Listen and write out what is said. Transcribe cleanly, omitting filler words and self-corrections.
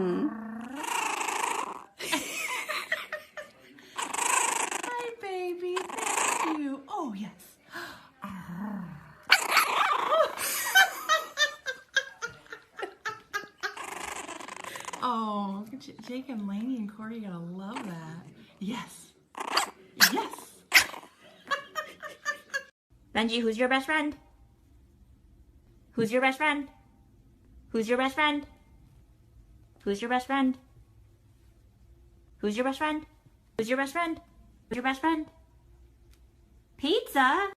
Mm-hmm. Hi, baby. Thank you. Oh, yes. Oh, Jake and Lainey and Corey, you're gonna love that. Yes. Yes. Benji, who's your best friend? Who's your best friend? Who's your best friend? Who's your best friend? Who's your best friend? Who's your best friend? Who's your best friend? Pizza?